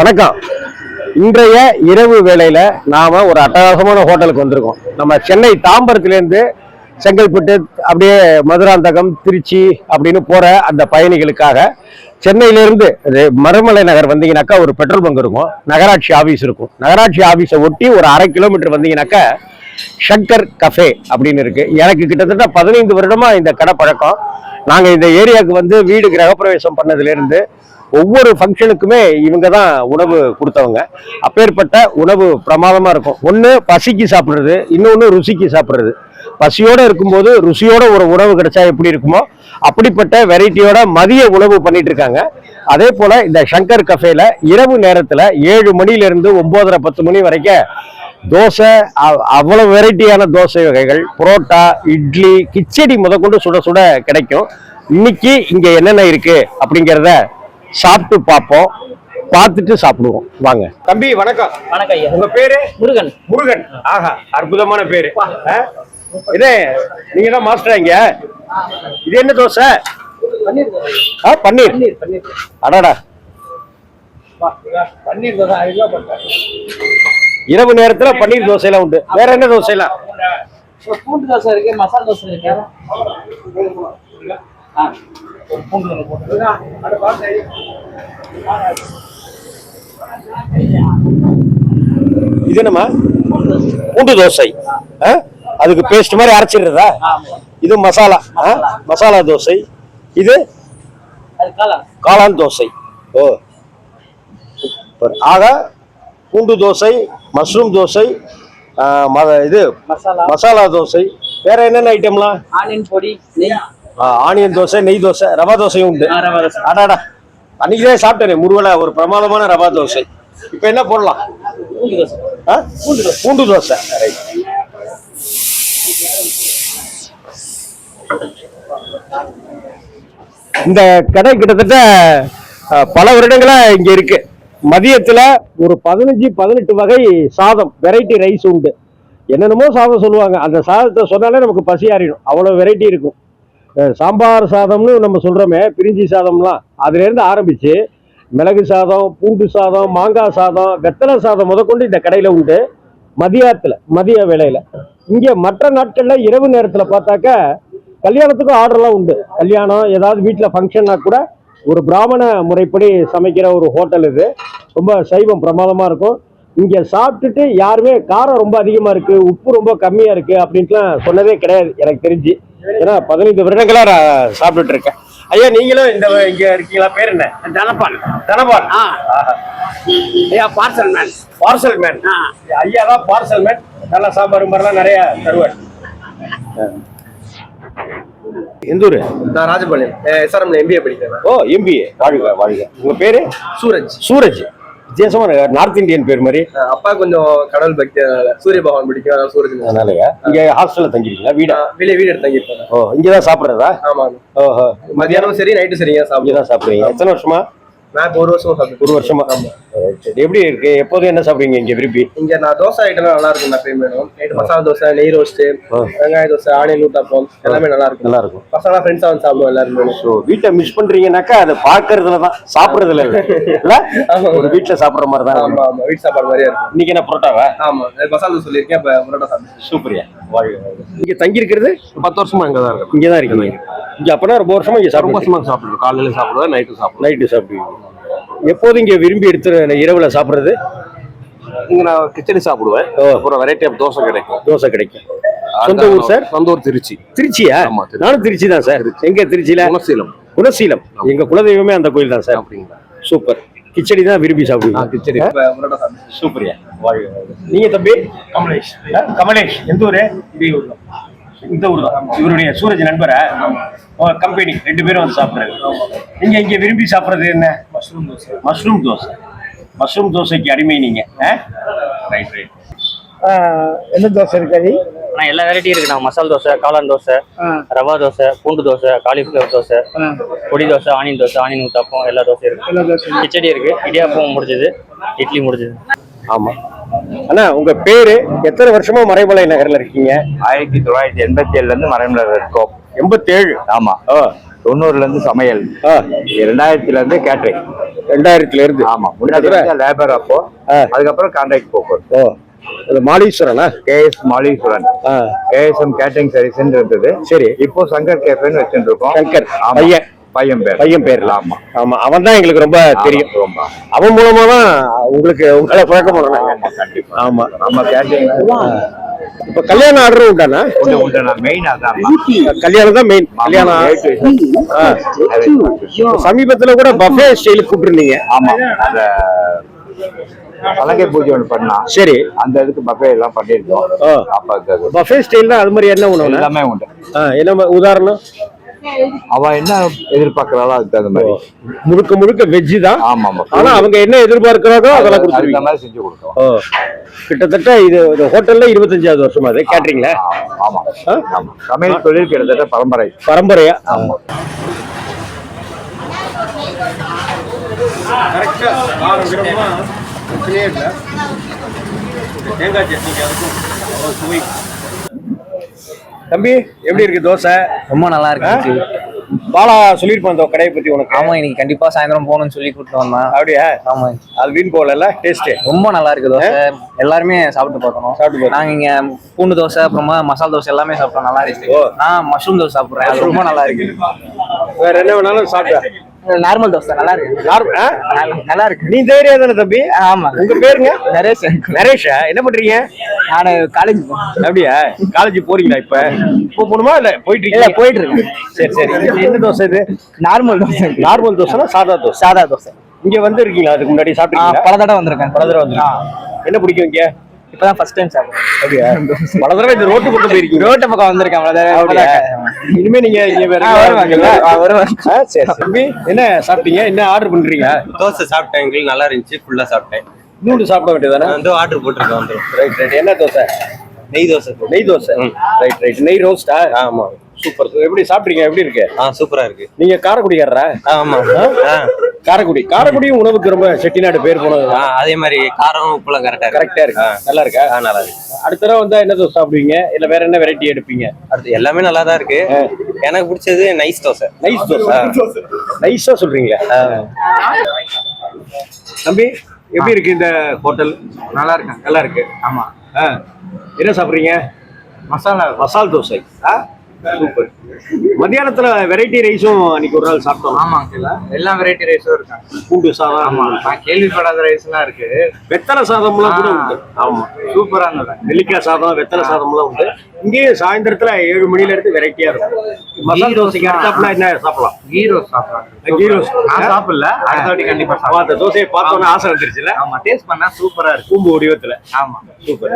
வணக்கம். இன்றைய இரவு வேளையில நாம ஒரு அட்டகாசமான ஹோட்டலுக்கு வந்திருக்கோம். நம்ம சென்னை தாம்பரத்திலேருந்து செங்கல்பட்டு அப்படியே மதுராந்தகம் திருச்சி அப்படின்னு போற அந்த பயணிகளுக்காக சென்னையிலிருந்து மருமலை நகர் வந்தீங்கன்னாக்கா ஒரு பெட்ரோல் பங்க் இருக்கும், நகராட்சி ஆபீஸ் இருக்கும். நகராட்சி ஆபீஸை ஒட்டி ஒரு 1/2 கிலோமீட்டர் வந்தீங்கன்னாக்கா ஷங்கர் கஃபே அப்படின்னு இருக்கு. எனக்கு கிட்டத்தட்ட 15 வருடமா இந்த கடை பழக்கம். நாங்க இந்த ஏரியாவுக்கு வந்து வீடு கிரகப்பிரவேசம் பண்ணதுல இருந்து ஒவ்வொரு ஃபங்க்ஷனுக்குமே இவங்க தான் உணவு கொடுத்தவங்க. அப்பேற்பட்ட உணவு பிரமாதமா இருக்கும். ஒன்று பசிக்கு சாப்பிட்றது, இன்னொன்று ருசிக்கு சாப்பிட்றது. பசியோட இருக்கும்போது ருசியோட ஒரு உணவு கிடைச்சா எப்படி இருக்குமோ அப்படிப்பட்ட வெரைட்டியோட மதிய உணவு பண்ணிட்டு இருக்காங்க. அதே போல இந்த ஷங்கர் கஃபேல இரவு நேரத்துல 7 மணிலிருந்து 9:30 10 மணி வரைக்கும் தோசை, அவ்வளவு வெரைட்டியான தோசை வகைகள், புரோட்டா, இட்லி, கிச்சடி முதற்கொண்டு சுட சுட கிடைக்கும். இன்னைக்கு இங்க என்னென்ன இருக்கு அப்படிங்கிறத சாப்பிட்டு பார்ப்போம், பார்த்துட்டு சாப்பிடுவோம். வாங்க தம்பி. வணக்கம். வணக்கம் ஐயா. உங்க பேரு? முருகன். முருகன். ஆஹா, அற்புதமான பேரு. இதே நீங்க தான் மாஸ்டர் இங்க. இது என்ன தோசை? பன்னீர். அடாடா, பன்னீர் தோசை. இரவு நேரத்துல பன்னீர் தோசை எல்லாம் உண்டு. வேற என்ன தோசை எல்லாம்? பூண்டு தோசை இருக்கு, மசாலா தோசை இருக்கு. இது என்னமா? பூண்டு தோசை. அதுக்கு பேஸ்ட் மாதிரி அரைச்சிடுறதா? இது மசாலா. மசாலா தோசை. இது காளான் தோசை. ஓ, ஆக பூண்டு தோசை, மஷ்ரூம் தோசை, இது மசாலா தோசை. வேற என்னென்ன ஐட்டம்லாம்? ஆனியன் பொடி, நெய். ஆனியன் தோசை, நெய் தோசை, ரவா தோசையும் உண்டு. அடாடா, அன்னைக்குதான் சாப்பிட்டேன் முருகலை, ஒரு பிரமாதமான ரவா தோசை. இப்ப என்ன போடலாம்? பூண்டு தோசை. இந்த கடை கிட்டத்தட்ட பல வருடங்களா இங்க இருக்கு. மதியத்துல ஒரு 15-18 வகை சாதம், வெரைட்டி ரைஸ் உண்டு. என்னென்னமோ சாதம் சொல்லுவாங்க. அந்த சாதத்தை சொன்னாலே நமக்கு பசி ஆறிடும், அவ்வளவு வெரைட்டி இருக்கும். சாம்பார் சாதம்னு நம்ம சொல்றோமே, பிரிஞ்சி சாதம்லாம், அதுல இருந்து ஆரம்பிச்சு மிளகு சாதம், பூண்டு சாதம், மாங்காய் சாதம், வெத்தலை சாதம் முதற்கொண்டு இந்த கடையில உண்டு. மதிய வேளையில. இங்க மற்ற நாட்கள்ல இரவு நேரத்துல பார்த்தாக்க கல்யாணத்துக்கும் ஆர்டர்லாம் உண்டு. கல்யாணம், ஏதாவது வீட்டுல ஃபங்க்ஷன்னா கூட ஒரு பிராமண முறைப்படி சமைக்கிற ஒரு ஹோட்டல் இது. ரொம்ப சைவம் பிரமாதமா இருக்கும். இங்க சாப்பிட்டுட்டு யாருமே காரம் ரொம்ப அதிகமா இருக்கு, உப்பு ரொம்ப கம்மியா இருக்கு அப்படின்ட்டுலாம் சொன்னதே கிடையாது எனக்கு தெரிஞ்சு. ஏன்னா 15 வருடங்களா நான் சாப்பிட்டுட்டு இருக்கேன். ஐயா, நீங்களும் இங்க இருக்கீங்களா? பேர் என்ன? தனபால். தனபால். ஐயா பார்சல் மேன். Parcel man. ஐயா தான் பார்சல் மேன். நல்லா சாம்பார் மாதிரிலாம் நிறைய தருவார். எந்த ஊரு? நான் ராஜபாளையம், எஸ்ஆர்எம்ல MBA படிக்கிறேன். ஓ, MBA. வாழ்க வாழ்க. உங்க பேரு? சூரஜ். சூரஜ். வித்தியாசமா நார்த் இந்தியன் பேர் மாதிரி. அப்பா கொஞ்சம் கடவுள் பக்தி, சூரிய பகவான் பிடிக்கும், அதான் சூரஜ். அதனாலயா? இங்க ஹாஸ்டல்ல தங்கிருக்கீங்களா? வீடு எடுத்து தங்கிருக்கேன். ஓ, இங்கதான் சாப்பிடுறதா? ஆமா. ஓஹோ. மதியானம் சரி, நைட்டு சரிங்க சாப்பிடுதான் சாப்பிடுறீங்க. எத்தனை வருஷமா? நான் 1 வருஷமா சாப்பிடுறேன். 1 வருஷமா. எப்படி இருக்கு? எப்போதும் என்ன சாப்பிடுறீங்க இங்க விரும்பி? இங்க நான் தோசை ஐட்டம் நல்லா இருக்கும். நான் எப்பயும் வேணும். நைட்டு மசாலா தோசை, நெய் ரோஸ்ட், வெங்காய தோசை, ஆனியன் ஊத்தாப்பம் எல்லாமே நல்லா இருக்கும். நல்லா இருக்கும். பசங்களா ஃப்ரெண்ட்ஸா வந்து சாப்பிடுவோம் எல்லாருமே. ஸோ வீட்டை மிஸ் பண்றீங்கன்னாக்கா அதை பார்க்கறதுல தான், சாப்பிடுறதுல இல்ல. ஒரு வீட்டுல சாப்பிடுற மாதிரி தான். ஆமா ஆமா, வீட்டு சாப்பாடு மாதிரியா இருக்கும். இன்னைக்கு என்ன புரோட்டாவா? ஆமா, மசாலா தோசை சொல்லியிருக்கேன். இப்ப புரோட்டா சாப்பிடுறேன். சூப்பரியா. இங்க தங்கி இருக்கிறது 10 வருஷமா இங்கதான் இருக்கு. இங்கதான் இருக்கீங்க. இங்க அப்பனா ரொம்ப வருஷமா இங்க சாப்பிடுறோம். காலையில சாப்பிடுவேன், நைட்டு சாப்பிடுவேன். எப்போதும் இங்க விரும்பி எடுத்து இரவுல சாப்பிடுறது? இங்க நான் கிச்சடி சாப்பிடுவேன். ஒரு வெரைட்டி ஆஃப் தோசை கிடைக்கும். சொந்த ஊர் சார்? சொந்த ஊர் திருச்சி. திருச்சியா? நானும் திருச்சி தான் சார். எங்க திருச்சியில? குணசீலம். எங்க குலதெய்வமே அந்த கோயில் தான் சார். அப்படிங்களா? சூப்பர். கிச்சடி தான் விரும்பி சாப்பிடுவீங்க? கிச்சடி. சூப்பரியா. நீங்க தம்பி? கமலேஷ். கமலேஷ். எந்த ஊரு? இந்த ஊர் தான். இவருடைய சூரஜ் நண்பரா? கம்பெனி 2 பேரும் வந்து சாப்பிடுறாங்க. நீங்க இங்க விரும்பி சாப்பிடுறது என்ன? மஷ்ரூம் தோசை. மஷ்ரூம் தோசைக்கு அடிமை நீங்க. ரைட். என்ன தோசை இருக்காது? நான் எல்லா வெரைட்டி இருக்குண்ணா. மசாலா தோசை, காளான் தோசை, ரவா தோசை, பூண்டு தோசை, காலிஃப்ளவர் தோசை, பொடி தோசை, ஆனியன் ஊத்தாப்பம், எல்லா தோசையும் இருக்கு. கிச்சடி இருக்கு, இடியாப்பம் முடிஞ்சது, இட்லி முடிஞ்சது. ஆமா. அண்ணா, உங்க பேரு? எத்தனை வருஷமா மறைமலை நகர்ல இருக்கீங்க? 1987 இருந்து மறைமலை இருக்கோம். 87? ஆமா. 90ல இருந்து சமையல், ஆ, 2000ல இருந்து கேட்டரிங். 2000ல இருந்து. ஆமா, முன்னாடி லேபர் அப்போ, அதுக்கப்புறம் கான்ட்ராக்ட் போக்குவரத்து. ஓ, இது மாலீஸ்வரனா? கேஎஸ் மாலீஸ்வரன், ஆ, கேஎஸ்எம் கேட்டரிங் சர்வீஸ் இருந்தது. சரி. இப்போ சங்கர் கேஃபேன்னு வச்சுட்டு இருக்கோம். சங்கர் ஆமா. பையன் பையன் பேர்ல. ஆமா ஆமா, அவன் தான் எங்களுக்கு ரொம்ப தெரியும். ரொம்ப. அவன் மூலமா தான் உங்களை பழக்கம் பண்ணாங்க. ஆமா, கண்டிப்பா. ஆமா. நம்ம கேட்டரிங் இப்ப கல்யாண ஆர்டரும் உண்டானா? மெயின் அதான். கல்யாணம் தான் மெயின். கல்யாணம். ஆ. இப்ப சமீபத்துல கூட பஃபே ஸ்டைலுக்கு கூப்பிட்டுருந்தீங்க. ஆமா, அந்த பலகை பூஜை ஒன்று பண்ணா. சரி. அந்த இதுக்கு பஃபே எல்லாம் பண்ணிருக்கோம். அப்ப பஃபே ஸ்டைல்னா அது மாதிரி என்ன உணவு? எல்லாமே உண்டு. என்ன உதாரணம்? அவ என்ன எதிர்பார்க்கறாளோ அதுக்கு தகுந்த மாதிரி. முழுக்க முழுக்க வெஜ் தான். ஆமா ஆமா. ஆனா அவங்க என்ன எதிர்பார்க்கறாங்களோ அதெல்லாம் அதுக்கு கொடுத்துருவீங்க. மாதிரி செஞ்சு கொடுத்தோம். ஓ, கிட்டத்தட்ட இது ஹோட்டல்ல 25வது வருஷமா அது கேட்டரிங்ல. ஆமா ஆமா. சமையல் தொழில் கிட்டத்தட்ட பரம்பரையா. ஆமா. தம்பி, எப்படி இருக்கு தோசை? ரொம்ப நல்லா இருக்கு. பாலா சொல்லிருப்பான் இந்த கடையை பத்தி உனக்கு. ஆமா, இன்னைக்கு கண்டிப்பா சாயந்தரம் போகணும்னு சொல்லி கூப்பிட்டு வந்தேன். அப்படியா? ஆமா, அது வீண் போகல. டேஸ்ட் ரொம்ப நல்லா இருக்கு தோசை. எல்லாருமே சாப்பிட்டு பார்க்கணும். நாங்க இங்க பூண்டு தோசை, அப்புறமா மசாலா தோசை எல்லாமே சாப்பிட்டோம். நல்லா இருக்கு. நான் மஷ்ரூம் தோசை சாப்பிடுறேன், அது ரொம்ப நல்லா இருக்கு. வேற என்ன வேணாலும் சாப்பிட்டேன். நார்மல் தோசை நல்லா இருக்கு. நல்லா இருக்கு. நீ தைரியம் தானே தம்பி? ஆமா. உங்க பேருங்க? நரேஷ். நரேஷா, என்ன பண்றீங்க? நான் காலேஜ். அப்படியா? காலேஜ் போறீங்களா? இப்ப போகணுமா இல்ல போயிட்டு இல்ல, இருக்கீங்க? போயிட்டு இருக்கு. சரி சரி. இது என்ன தோசை இது? நார்மல் தோசை. நார்மல் தோசைனா சாதா தோசை? சாதா தோசை. இங்க வந்து இருக்கீங்களா? அதுக்கு முன்னாடி சாப்பிட்டீங்களா? பல தடவை வந்திருக்கேன். பல தடவை வந்திருக்கீங்க. என்ன பிடிக்கும் இங்க? இப்பதான் ஃபர்ஸ்ட் டைம் சாப்பிடுறேன். அப்படியா? பல தடவை இந்த ரோட்டு பக்கம் போயிருக்கீங்க? ரோட்டு பக்கம் வந்திருக்கேன். அப்படியா? இனிமே நீங்க இங்க வேற வருவாங்கல்ல? வருவாங்க. சரி தம்பி, என்ன சாப்பிட்டீங்க? என்ன ஆர்டர் பண்றீங்க? தோசை சாப்பிட்டேன், எங்களுக்கு நல்லா இருந்துச்சு, ஃபுல்லா சாப்பிட்டேன். நூறு சாப்பிட வேண்டியதானே? வந்து ஆர்டர் போட்டிருக்கேன் வந்து. ரைட். என்ன தோசை? நெய் தோசை. நெய் தோசை. ரைட். நெய் ரோஸ்டா? ஆமா. சூப்பர். எப்படி சாப்பிட்டீங்க? எப்படி இருக்கு? சூப்பரா இருக்கு. நீங்க காரைக்குடிக்காரரா? ஆமா. காரைக்குடியும் உணவுக்கு ரொம்ப செட்டிநாடு பேர் போனது. அதே மாதிரி காரம் உப்புலாம் கரெக்டா இருக்கு. நல்லா இருக்கா? நல்லா இருக்கு. அடுத்த தடவை வந்தா என்ன தோசை சாப்பிடுவீங்க? இல்ல வேற என்ன வெரைட்டி எடுப்பீங்க? அடுத்து எல்லாமே நல்லா தான் இருக்கு. எனக்கு பிடிச்சது நைஸ் தோசை. நைஸ் தோசை. நைஸா சொல்றீங்களா? தம்பி, எப்படி இருக்கு இந்த ஹோட்டல்? நல்லா இருக்கு. நல்லா இருக்கு. ஆமா. என்ன சாப்பிடுறீங்க? மசால் தோசை. சூப்பர். மத்தியானத்துல வெரைட்டி ரைஸும் அன்னைக்கு ஒரு நாள் சாப்பிட்டோம். ஆமாங்க, எல்லா வெரைட்டி ரைஸும் இருக்கு. பூண்டு சாதம். ஆமா, நான் கேள்விப்படாத ரைஸ் எல்லாம் இருக்கு. வெத்தலை சாதம்லாம் கூட உண்டு. ஆமா, சூப்பரா இருந்தது. நெல்லிக்காய் சாதம், வெத்தலை சாதம்லாம் உண்டு. இங்கேயும் சாயந்தரத்துல 7 மணில இருந்து வெரைட்டியா இருக்கும். மசால் தோசைக்கு அடுத்தாப்புல என்ன சாப்பிடலாம்? கீ ரோஸ் சாப்பிடலாம். கீ ரோஸ் நான் சாப்பிடல, அடுத்த வாட்டி கண்டிப்பா சாப்பிடலாம். அந்த தோசையை பார்த்தோன்னே ஆசை வந்துருச்சுல? ஆமா, டேஸ்ட் பண்ணா சூப்பரா இருக்கு. கூம்பு வடிவத்துல. ஆமா, சூப்பர்.